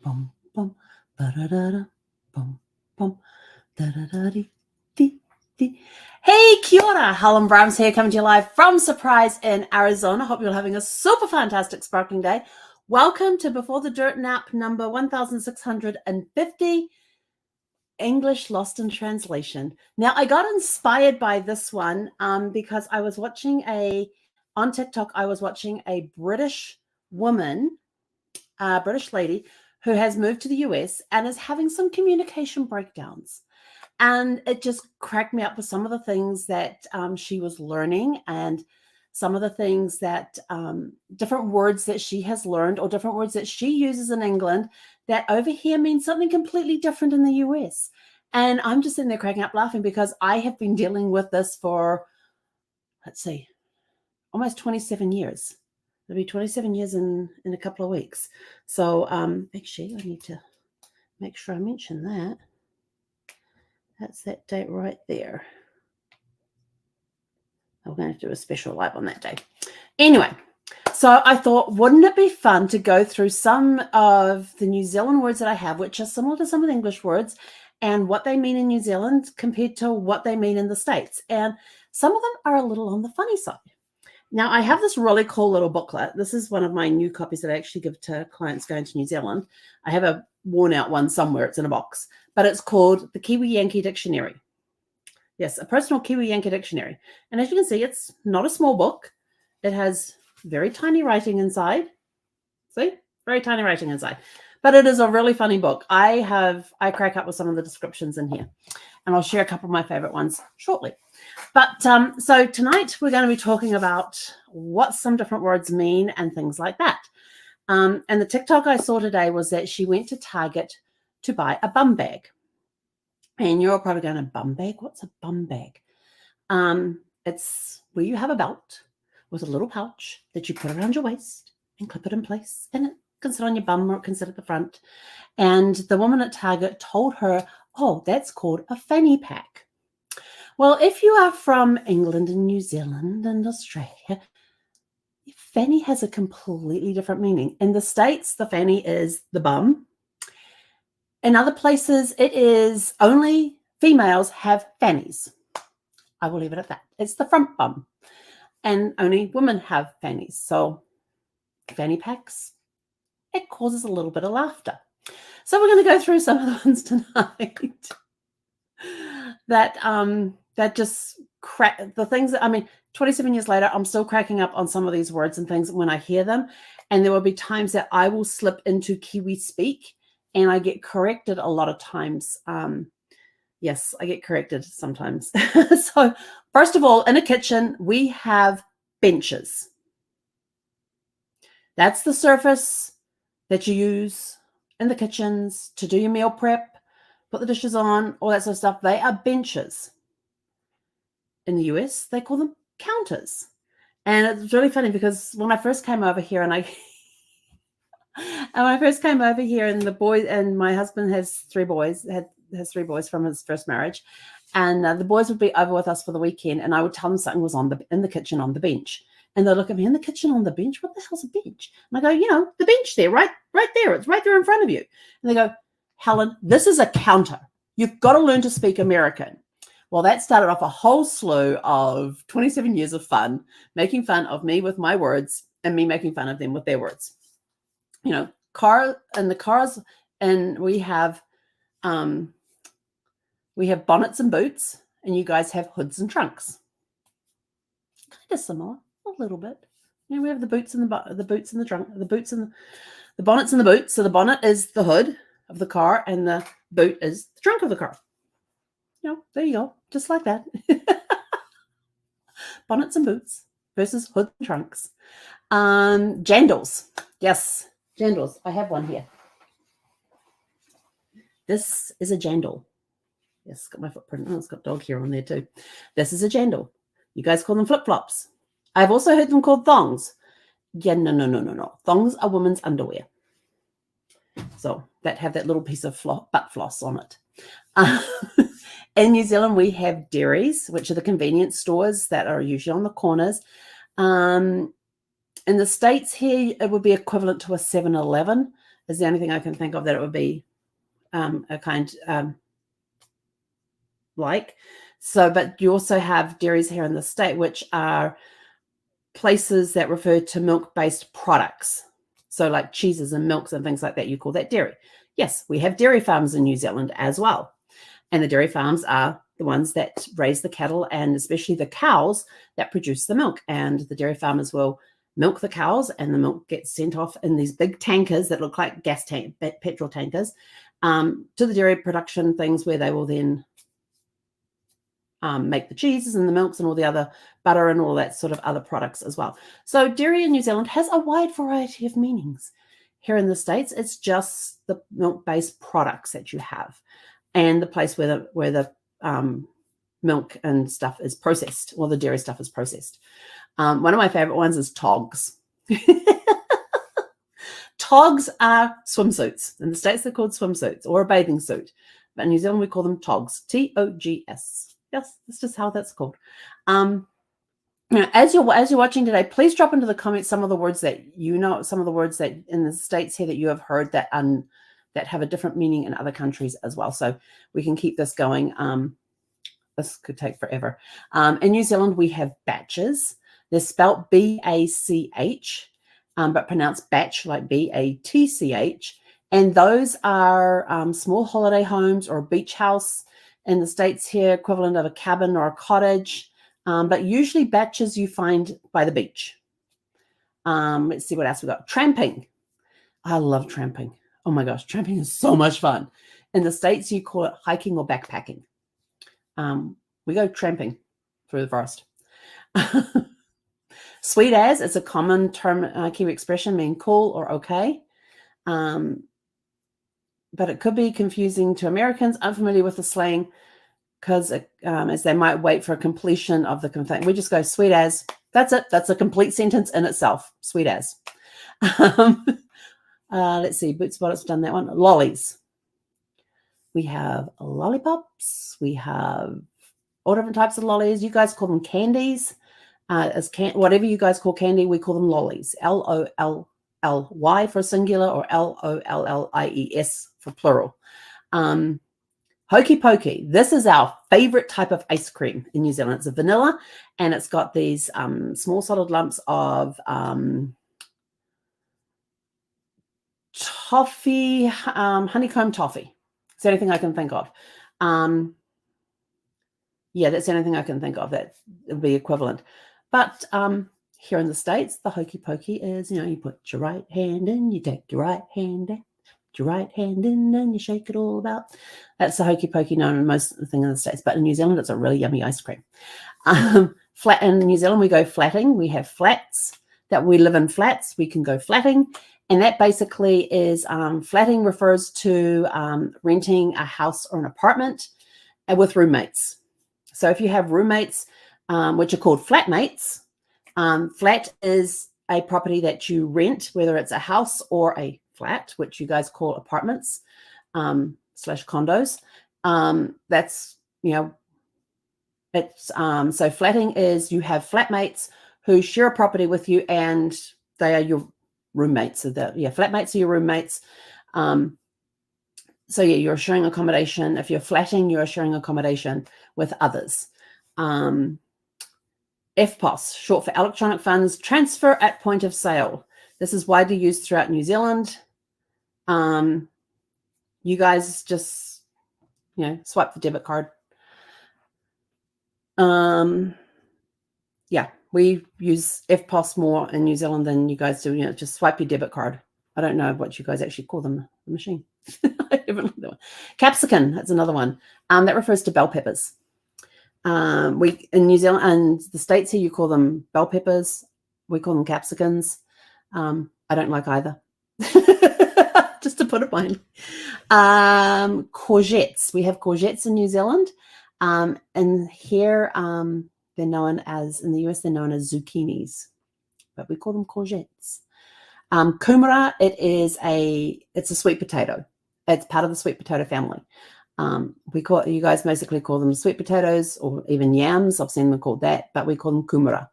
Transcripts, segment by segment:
bum, bum, ba-da-da-da, bum, bum, da-da-da-dee-dee-dee. Hey, kia ora, Helen Brahms here, coming to you live from Surprise in Arizona. Hope you're having a super fantastic sparkling day. Welcome to Before the Dirt Nap number 1650, English Lost in Translation. Now, I got inspired by this one because I was watching on TikTok, I was watching a British woman, a British lady who has moved to the US and is having some communication breakdowns. And it just cracked me up with some of the things that she was learning and some of the things that different words that she has learned or different words that she uses in England that over here means something completely different in the US. And I'm just sitting there cracking up laughing because I have been dealing with this for, let's see, almost 27 years. It'll be 27 years in a couple of weeks. So actually, I need to make sure I mention that. That's that date right there. I'm going to do a special live on that day. Anyway, so I thought, wouldn't it be fun to go through some of the New Zealand words that I have, which are similar to some of the English words, and what they mean in New Zealand compared to what they mean in the States. And some of them are a little on the funny side. Now, I have this really cool little booklet. This is one of my new copies that I actually give to clients going to New Zealand. I have a worn out one somewhere. It's in a box, but it's called the Kiwi Yankee Dictionary. Yes, a personal Kiwi Yankee dictionary. And as you can see, it's not a small book. It has very tiny writing inside. See? Very tiny writing inside. But it is a really funny book. I crack up with some of the descriptions in here. And I'll share a couple of my favorite ones shortly. But so tonight we're going to be talking about what some different words mean and things like that. And the TikTok I saw today was that she went to Target to buy a bum bag. And you're probably going, a bum bag? What's a bum bag? It's where you have a belt with a little pouch that you put around your waist and clip it in place. And it can sit on your bum or it can sit at the front. And the woman at Target told her, oh, that's called a fanny pack. Well, if you are from England and New Zealand and Australia, fanny has a completely different meaning. In the States, the fanny is the bum. In other places, it is only females have fannies. I will leave it at that. It's the front bum. And only women have fannies. So fanny packs, it causes a little bit of laughter. So we're going to go through some of the ones tonight that just crack the things that, 27 years later, I'm still cracking up on some of these words and things when I hear them. And there will be times that I will slip into Kiwi speak and I get corrected a lot of times. Yes, I get corrected sometimes. So first of all, in a kitchen, we have benches. That's the surface that you use in the kitchens to do your meal prep, put the dishes on, all that sort of stuff. They are benches. In the US, they call them counters. And it's really funny because when I first came over here and the boy, and my husband has three boys from his first marriage, and the boys would be over with us for the weekend, and I would tell them something was in the kitchen on the bench, and they'd look at me, in the kitchen on the bench? What the hell's a bench? And I go, the bench there, right there. It's right there in front of you. And they go, Helen, this is a counter. You've got to learn to speak American. Well, that started off a whole slew of 27 years of fun, making fun of me with my words and me making fun of them with their words. Cars, and we have bonnets and boots, and you guys have hoods and trunks. Kind of similar, a little bit. We have the boots and the boots and the trunk, the boots and the bonnets and the boots. So the bonnet is the hood of the car, and the boot is the trunk of the car. There you go, just like that. Bonnets and boots versus hoods and trunks. Jandals, yes. Jandals. I have one here. This is a jandal. Yes, it's got my footprint. Oh, it's got dog hair on there too. This is a jandal. You guys call them flip-flops. I've also heard them called thongs. Yeah, no. Thongs are women's underwear. So that have that little piece of butt floss on it. In New Zealand, we have dairies, which are the convenience stores that are usually on the corners. In the States here, it would be equivalent to a 7-Eleven. is the only thing I can think of that it would be a kind like. So, but you also have dairies here in the state, which are places that refer to milk-based products. So like cheeses and milks and things like that, you call that dairy. Yes, we have dairy farms in New Zealand as well. And the dairy farms are the ones that raise the cattle and especially the cows that produce the milk. And the dairy farmers will milk the cows and the milk gets sent off in these big tankers that look like petrol tankers to the dairy production things where they will then make the cheeses and the milks and all the other butter and all that sort of other products as well. So dairy in New Zealand has a wide variety of meanings. Here in the States, it's just the milk-based products that you have and the place where the milk and stuff is processed, or the dairy stuff is processed. One of my favorite ones is togs. Togs are swimsuits. In the States, they're called swimsuits or a bathing suit. But in New Zealand, we call them togs, T-O-G-S. Yes, that's just how that's called. Now, as you're watching today, please drop into the comments some of the words that you know, some of the words that in the States here that you have heard that have a different meaning in other countries as well. So we can keep this going. This could take forever. In New Zealand, we have batches. They're spelt B-A-C-H, but pronounced batch like B-A-T-C-H. And those are small holiday homes or a beach house. In the States here, equivalent of a cabin or a cottage, but usually batches you find by the beach. Let's see what else we got. Tramping. I love tramping. Oh my gosh, tramping is so much fun. In the States, you call it hiking or backpacking. We go tramping through the forest. Sweet as, it's a common term, Kiwi expression, meaning cool or okay. But it could be confusing to Americans unfamiliar with the slang because as they might wait for a completion of the thing. We just go sweet as. That's it. That's a complete sentence in itself. Sweet as. Let's see. Boots Bonnet's done that one. Lollies. We have lollipops. We have all different types of lollies. You guys call them candies. Whatever you guys call candy, we call them lollies. L-O-L-L-Y for singular or L-O-L-L-I-E-S for plural. Hokey Pokey. This is our favorite type of ice cream in New Zealand. It's a vanilla and it's got these small solid lumps of toffee, honeycomb toffee. It's the only thing I can think of. Yeah, that's the only thing I can think of that would be equivalent. But here in the States, the hokey pokey is, you put your right hand in, you take your right hand in, put your right hand in, and you shake it all about. That's the hokey pokey known in most of the thing in the States. But in New Zealand, it's a really yummy ice cream. Flat in New Zealand, we go flatting. We have flats that we live in flats. We can go flatting. And that basically is flatting refers to renting a house or an apartment with roommates. So if you have roommates, which are called flatmates, flat is a property that you rent, whether it's a house or a flat, which you guys call apartments / condos. That's, it's so flatting is you have flatmates who share a property with you and they are your roommates. So flatmates are your roommates. So yeah, you're sharing accommodation. If you're flatting, you're sharing accommodation with others. EFTPOS, short for electronic funds transfer at point of sale. This is widely used throughout New Zealand. You guys just, swipe the debit card. Yeah, we use EFTPOS more in New Zealand than you guys do. Just swipe your debit card. I don't know what you guys actually call them, the machine. I haven't looked at that one. Capsicum, that's another one. That refers to bell peppers. We in New Zealand and the States here, you call them bell peppers. We call them capsicums. I don't like either. Just to put it plain. Courgettes. We have courgettes in New Zealand. And here they're known as, in the US, they're known as zucchinis. But we call them courgettes. Kumara, it's a sweet potato. It's part of the sweet potato family. You guys basically call them sweet potatoes or even yams. I've seen them called that, but we call them kumara,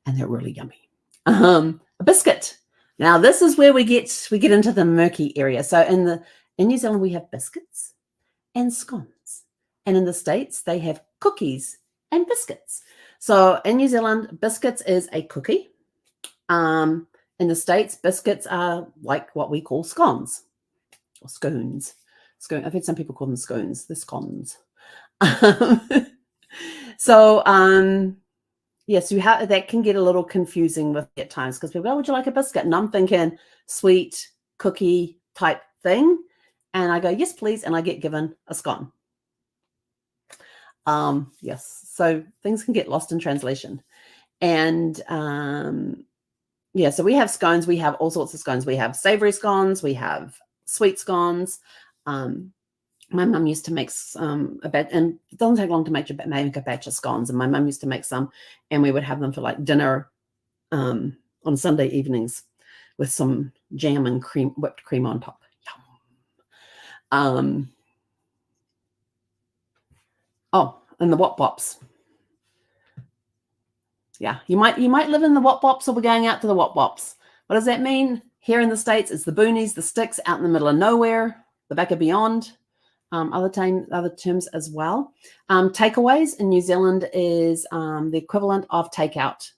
and they're really yummy. A biscuit. Now, this is where we get into the murky area. So in New Zealand, we have biscuits and scones. And in the States, they have cookies and biscuits. So in New Zealand, biscuits is a cookie. In the States, biscuits are like what we call scones or scones. I've heard some people call them scones. They're scones. Yes, you have that can get a little confusing with at times because people go, would you like a biscuit? And I'm thinking sweet cookie type thing. And I go, yes, please. And I get given a scone. Yes. So things can get lost in translation. And yeah, so we have scones. We have all sorts of scones. We have savory scones. We have sweet scones. My mum used to make a batch, and it doesn't take long to make a batch of scones. And my mum used to make some, and we would have them for like dinner on Sunday evenings with some jam and whipped cream on top. Yum. Oh, and the Wop Wops. Yeah, you might live in the Wop Wops, or we're going out to the Wop Wops. What does that mean? Here in the States, it's the boonies, the sticks out in the middle of nowhere, the back of beyond. Other terms as well. Takeaways in New Zealand is the equivalent of takeout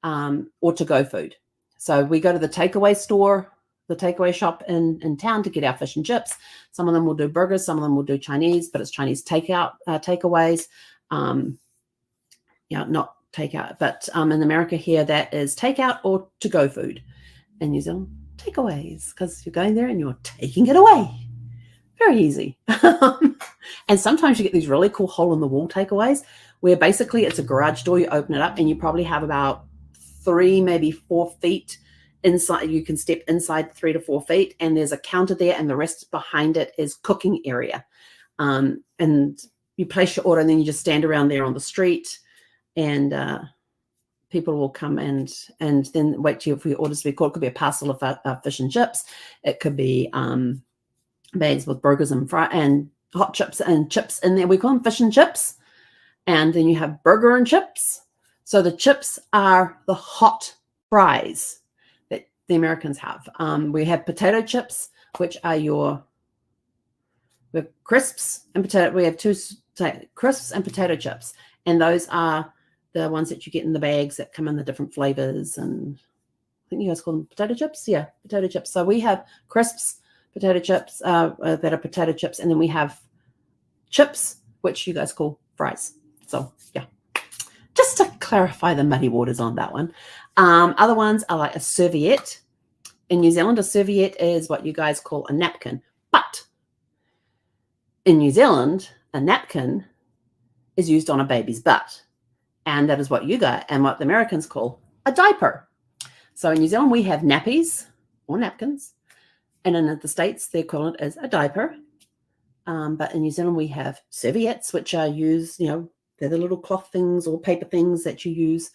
or to-go food. So we go to the takeaway store, the takeaway shop in town to get our fish and chips. Some of them will do burgers, some of them will do Chinese, but it's Chinese takeaways. Not takeout, but in America here, that is takeout or to-go food. In New Zealand, takeaways, because you're going there and you're taking it away. Very easy. And sometimes you get these really cool hole-in-the-wall takeaways where basically it's a garage door. You open it up and you probably have about 3, maybe 4 feet inside. You can step inside 3 to 4 feet, and there's a counter there, and the rest behind it is cooking area. And you place your order, and then you just stand around there on the street, and people will come and then wait for your orders to be called. It could be a parcel of fish and chips. It could be bags with burgers and hot chips and chips in there. We call them fish and chips. And then you have burger and chips. So the chips are the hot fries that the Americans have. We have potato chips, which are we have crisps and potato. We have 2 crisps and potato chips. And those are the ones that you get in the bags that come in the different flavors. And I think you guys call them potato chips. Yeah, potato chips. So we have crisps, potato chips that are potato chips, and then we have chips, which you guys call fries. So yeah, just to clarify the muddy waters on that one. Other ones are like a serviette. In New Zealand, a serviette is what you guys call a napkin, but in New Zealand, a napkin is used on a baby's butt, and that is what you got and what the Americans call a diaper. So in New Zealand, we have nappies or napkins. And in the States, the equivalent is a diaper. But in New Zealand, we have serviettes, which are used, they're the little cloth things or paper things that you use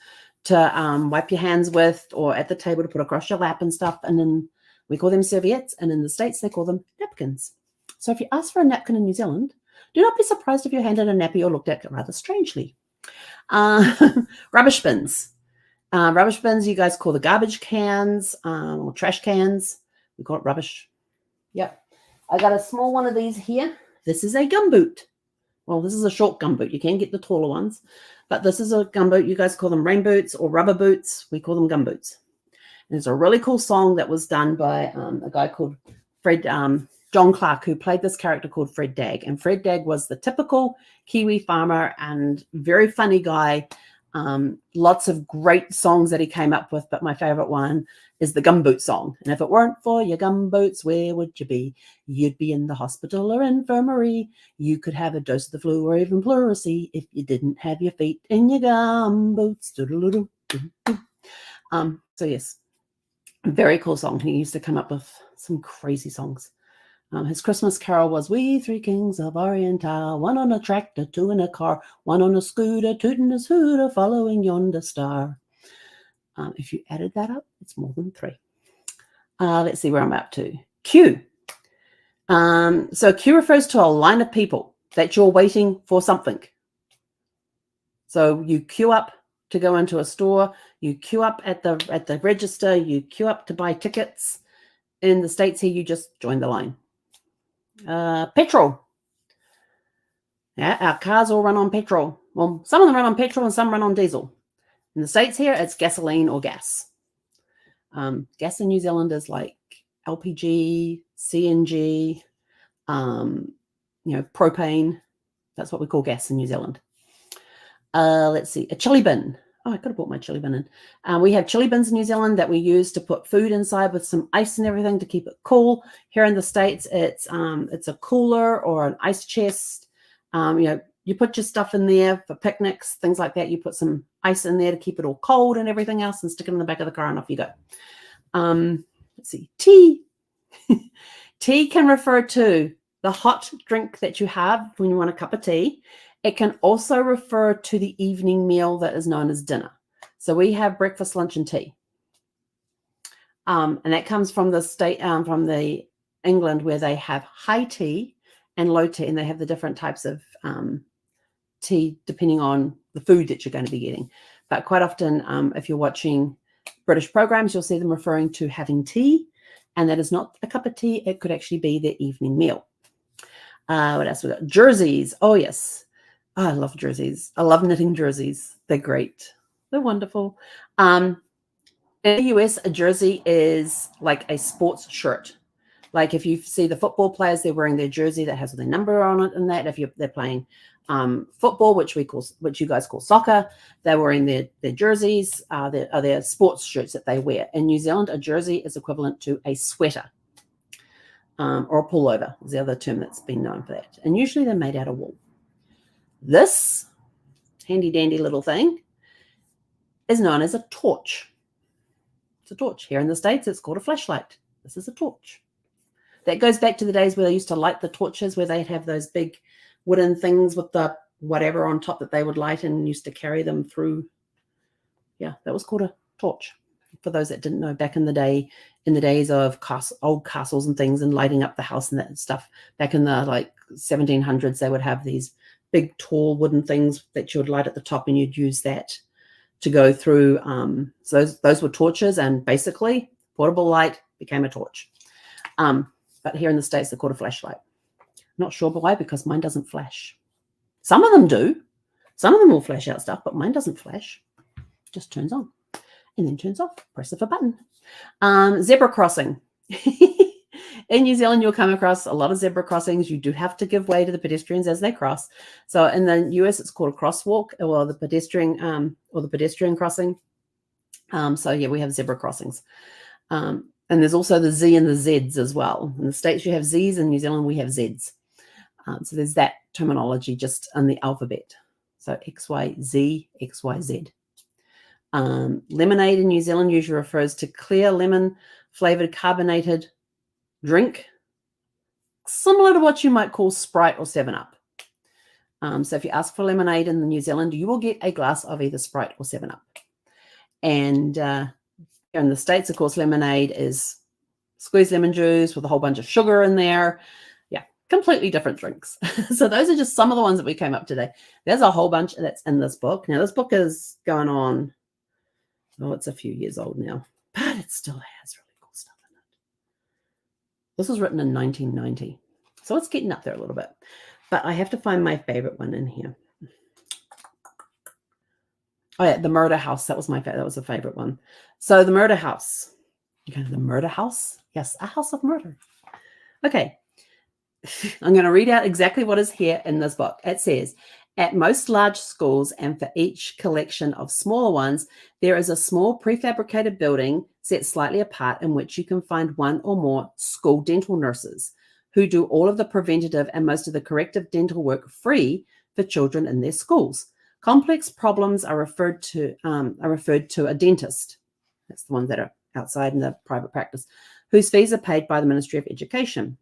to wipe your hands with, or at the table to put across your lap and stuff. And then we call them serviettes. And in the States, they call them napkins. So if you ask for a napkin in New Zealand, do not be surprised if you're handed a nappy or looked at rather strangely. Rubbish bins. Rubbish bins, you guys call the garbage cans or trash cans. We call it rubbish. Yep. I got a small one of these here. This is a gumboot. Well, this is a short gumboot. You can get the taller ones, but this is a gumboot. You guys call them rain boots or rubber boots. We call them gumboots. And there's a really cool song that was done by a guy called John Clark, who played this character called Fred Dagg. And Fred Dagg was the typical Kiwi farmer and very funny guy. Lots of great songs that he came up with, but my favorite one is the gumboot song. And if it weren't for your gumboots, where would you be? You'd be in the hospital or infirmary. You could have a dose of the flu or even pleurisy if you didn't have your feet in your gumboots. So yes, very cool song. He used to come up with some crazy songs. His Christmas carol was, "We 3 kings of Oriental, 1 on a tractor, 2 in a car, 1 on a scooter, tooting his hooter, following yonder star." If you added that up, it's more than 3. Let's see where I'm up to. Queue. So queue refers to a line of people that you're waiting for something. So you queue up to go into a store. You queue up at the register. You queue up to buy tickets. In the States here, you just join the line. Petrol. Yeah, our cars all run on petrol. Well, some of them run on petrol and some run on diesel. In the States here, it's gasoline or gas. Gas in New Zealand is like LPG, CNG, propane. That's what we call gas in New Zealand. Let's see, a chili bin. Oh, I could have brought my chili bin in. We have chili bins in New Zealand that we use to put food inside with some ice and everything to keep it cool. Here in the States, it's a cooler or an ice chest. You put your stuff in there for picnics, things like that. You put some ice in there to keep it all cold and everything else, and stick it in the back of the car, and off you go. Let's see, tea. Tea can refer to the hot drink that you have when you want a cup of tea. It can also refer to the evening meal that is known as dinner. So we have breakfast, lunch, and tea. And that comes from the England, where they have high tea and low tea, and they have the different types of tea depending on the food that you're going to be getting. But quite often, if you're watching British programs, you'll see them referring to having tea, and that is not a cup of tea. It could actually be their evening meal. What else we got? Jerseys. Oh, yes. Oh, I love jerseys. I love knitting jerseys. They're great. They're wonderful. In the US, a jersey is like a sports shirt. Like if you see the football players, they're wearing their jersey that has their number on it, and that if they're playing football, which you guys call soccer, they're wearing their jerseys, their sports shirts that they wear. In New Zealand, a jersey is equivalent to a sweater, or a pullover is the other term that's been known for that. And usually they're made out of wool. This handy dandy little thing is known as a torch. It's a torch. Here in the States, it's called a flashlight. This is a torch. That goes back to the days where they used to light the torches, where they'd have those big wooden things with the whatever on top that they would light, and used to carry them through. Yeah, that was called a torch. For those that didn't know, back in the days of old castles and things, and lighting up the house and that stuff, back in the 1700s, they would have these big tall wooden things that you would light at the top, and you'd use that to go through. So those were torches, and basically portable light became a torch. But here in the States, they're called a flashlight. Not sure why, because mine doesn't flash. Some of them do. Some of them will flash out stuff, but mine doesn't flash. Just turns on and then turns off. Press of a button. Zebra crossing. In New Zealand, you'll come across a lot of zebra crossings. You do have to give way to the pedestrians as they cross. So in the US, it's called a crosswalk, or the pedestrian crossing. So yeah, we have zebra crossings. And there's also the Z and the Zs as well. In the States, you have Zs. In New Zealand, we have Zs. So there's that terminology just in the alphabet. So X, Y, Z, X, Y, Z. Lemonade in New Zealand usually refers to clear lemon flavored carbonated drink, similar to what you might call Sprite or 7-Up. So if you ask for lemonade in New Zealand, you will get a glass of either Sprite or 7-Up. And in the States, of course, lemonade is squeezed lemon juice with a whole bunch of sugar in there. Yeah, completely different drinks. So those are just some of the ones that we came up today. There's a whole bunch that's in this book. Now, this book is going on, it's a few years old now, but it still has really cool stuff in it. This was written in 1990, so it's getting up there a little bit. But I have to find my favorite one in here. Oh yeah, The Murder House. That was a favorite one. So The Murder House. Okay, The Murder House. Yes, a house of murder. Okay. I'm going to read out exactly what is here in this book. It says, at most large schools and for each collection of smaller ones, there is a small prefabricated building set slightly apart in which you can find one or more school dental nurses who do all of the preventative and most of the corrective dental work free for children in their schools. Complex problems are referred to a dentist. That's the ones that are outside in the private practice, whose fees are paid by the Ministry of Education.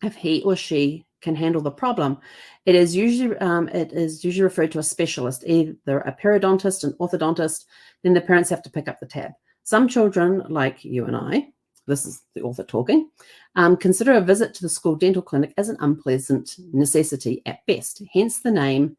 If he or she can handle the problem, it is usually referred to a specialist, either a periodontist, an orthodontist. Then the parents have to pick up the tab. Some children, like you and I, this is the author talking, consider a visit to the school dental clinic as an unpleasant necessity at best. Hence the name.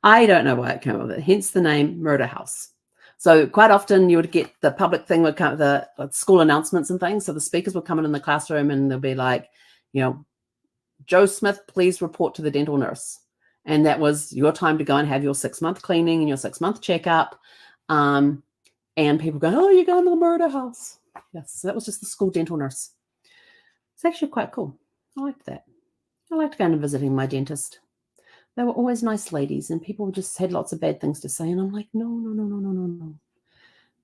I don't know why it came up with it, hence the name Murder House. So quite often you would get the public thing would come, the school announcements and things. So the speakers would come in the classroom and they'll be like, Joe Smith, please report to the dental nurse. And that was your time to go and have your 6-month cleaning and your 6-month checkup. And people go, oh, you're going to the murder house. Yes, so that was just the school dental nurse. It's actually quite cool. I liked that. I liked going and visiting my dentist. They were always nice ladies, and people just had lots of bad things to say. And I'm like, no.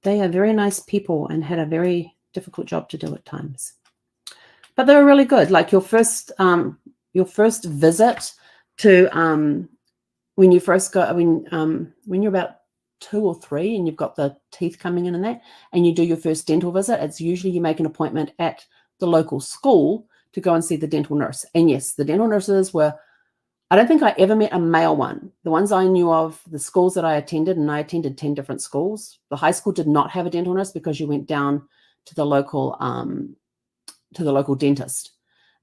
They are very nice people and had a very difficult job to do at times. But they were really good. Like your first visit to when you first go, when you're about 2 or 3 and you've got the teeth coming in and that, and you do your first dental visit, it's usually you make an appointment at the local school to go and see the dental nurse. And yes, the dental nurses were, I don't think I ever met a male one. The ones I knew of, the schools that I attended, and I attended 10 different schools. The high school did not have a dental nurse because you went down to the local dentist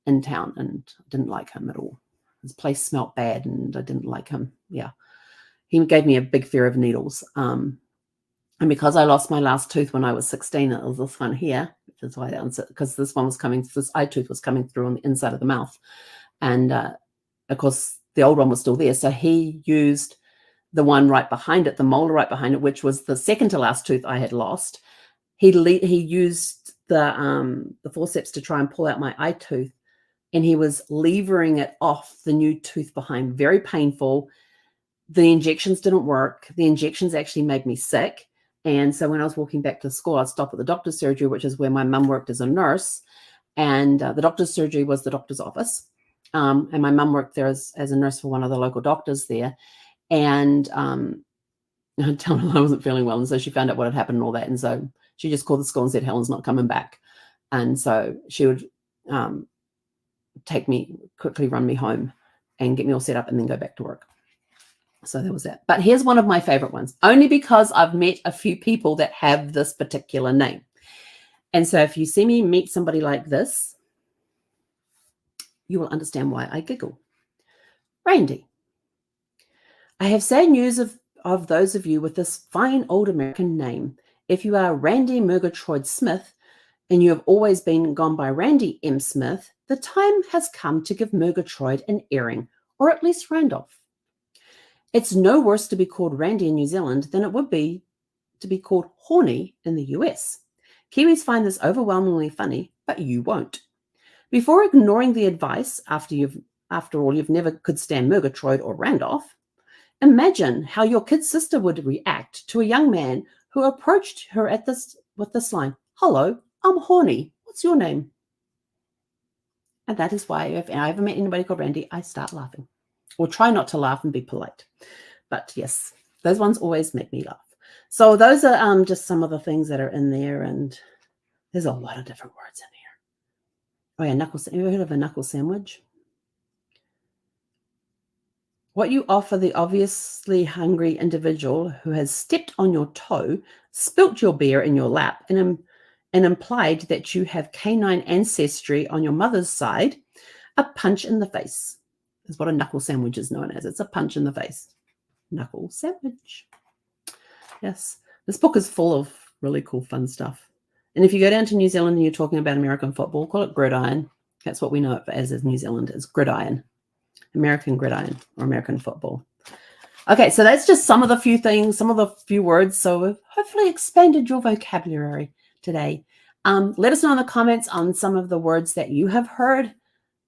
in town, and I didn't like him at all. His place smelled bad and I didn't like him. Yeah. He gave me a big fear of needles. And because I lost my last tooth when I was 16, it was this one here, which is why because this eye tooth was coming through on the inside of the mouth. And of course, the old one was still there. So he used the one right behind it, the molar right behind it, which was the second to last tooth I had lost. He used the forceps to try and pull out my eye tooth, and he was levering it off the new tooth behind. Very painful. The injections didn't work. The injections actually made me sick. And so when I was walking back to school, I'd stop at the doctor's surgery, which is where my mum worked as a nurse. And the doctor's surgery was the doctor's office. And my mum worked there as a nurse for one of the local doctors there. And I told her I wasn't feeling well. And so she found out what had happened and all that. And so she just called the school and said, Helen's not coming back. And so she would take me, quickly run me home and get me all set up and then go back to work. So there was that. But here's one of my favorite ones, only because I've met a few people that have this particular name. And so if you see me meet somebody like this, you will understand why I giggle. Randy. I have sad news of those of you with this fine old American name. If you are Randy Murgatroyd Smith and you have always been gone by Randy M. Smith, the time has come to give Murgatroyd an airing, or at least Randolph. It's no worse to be called Randy in New Zealand than it would be to be called Horny in the US. Kiwis find this overwhelmingly funny, but you won't. Before ignoring the advice, after all, you've never could stand Murgatroyd or Randolph, imagine how your kid's sister would react to a young man who approached her with this line, "Hello, I'm Horny. What's your name?" And that is why if I ever met anybody called Randy, I start laughing. Or try not to laugh and be polite. But yes, those ones always make me laugh. So those are just some of the things that are in there. And there's a lot of different words in here. Oh yeah, have you ever heard of a knuckle sandwich? What you offer the obviously hungry individual who has stepped on your toe, spilt your beer in your lap, and implied that you have canine ancestry on your mother's side, a punch in the face is what a knuckle sandwich is known as. It's a punch in the face. Knuckle sandwich. Yes. This book is full of really cool, fun stuff. And if you go down to New Zealand and you're talking about American football, call it gridiron. That's what we know it as New Zealand is gridiron. American gridiron or American football. Okay, so that's just some of the few words. So we've hopefully expanded your vocabulary today. Let us know in the comments on some of the words that you have heard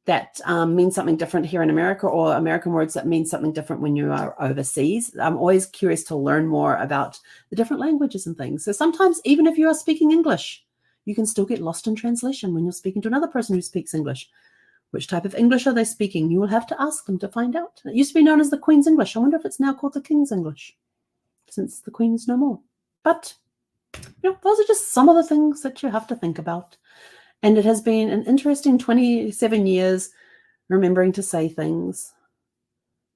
that mean something different here in America, or American words that mean something different when you are overseas. I'm always curious to learn more about the different languages and things. So sometimes even if you are speaking English, you can still get lost in translation when you're speaking to another person who speaks English. Which type of English are they speaking? You will have to ask them to find out. It used to be known as the Queen's English. I wonder if it's now called the King's English, since the Queen is no more. But those are just some of the things that you have to think about. And it has been an interesting 27 years remembering to say things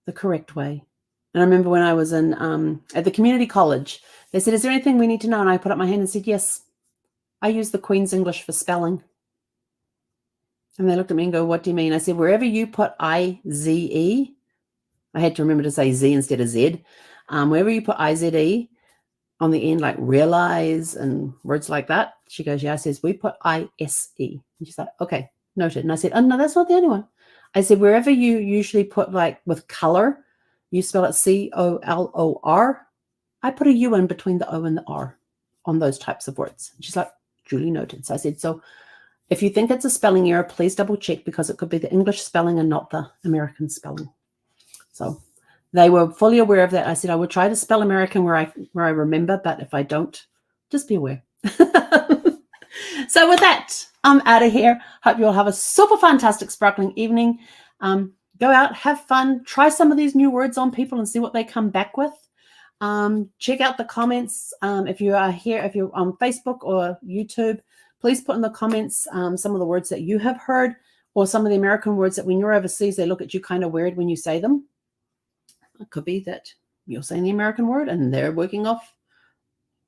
the correct way. And I remember when I was in at the community college, they said, "Is there anything we need to know?" And I put up my hand and said, "Yes, I use the Queen's English for spelling." And they looked at me and go, "What do you mean?" I said, "Wherever you put I-Z-E, I had to remember to say Z instead of Z. Wherever you put IZE on the end, like realize and words like that, she goes, yeah, I says, we put ISE. And she's like, okay, noted. And I said, oh, no, that's not the only one. I said, wherever you usually put like with color, you spell it COLOR. I put a U in between the O and the R on those types of words. And she's like, duly noted. So I said, so if you think it's a spelling error, please double check because it could be the English spelling and not the American spelling. So they were fully aware of that. I said, I would try to spell American where I remember, but if I don't, just be aware. So with that, I'm out of here. Hope you all have a super fantastic sparkling evening. Go out, have fun, try some of these new words on people and see what they come back with. Check out the comments. If you are here, if you're on Facebook or YouTube, please put in the comments some of the words that you have heard or some of the American words that when you're overseas, they look at you kind of weird when you say them. It could be that you're saying the American word and they're working off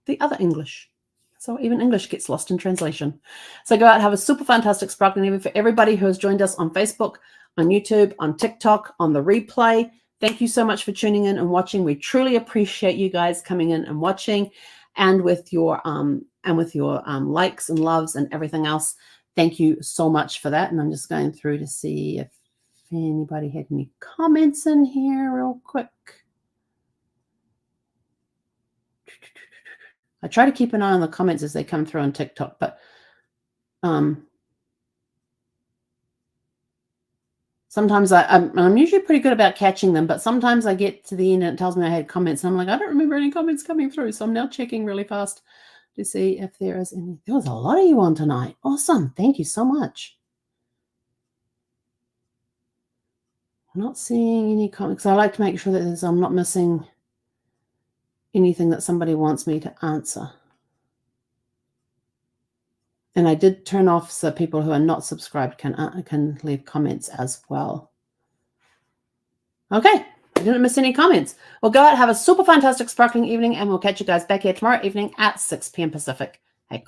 the other English. So even English gets lost in translation. So go out and have a super fantastic sparkling evening for everybody who has joined us on Facebook, on YouTube, on TikTok, on the replay. Thank you so much for tuning in and watching. We truly appreciate you guys coming in and watching, and with your likes and loves and everything else. Thank you so much for that. And I'm just going through to see if anybody had any comments in here real quick. I try to keep an eye on the comments as they come through on TikTok, but sometimes I'm usually pretty good about catching them, but sometimes I get to the end and it tells me I had comments, and I'm like, I don't remember any comments coming through. So I'm now checking really fast to see if there is any. There was a lot of you on tonight. Awesome. Thank you so much. I'm not seeing any comments. I like to make sure that I'm not missing anything that somebody wants me to answer. And I did turn off so people who are not subscribed can leave comments as well. Okay, I didn't miss any comments. Well, go out, have a super fantastic sparkling evening, and we'll catch you guys back here tomorrow evening at 6 p.m. Pacific. Hey,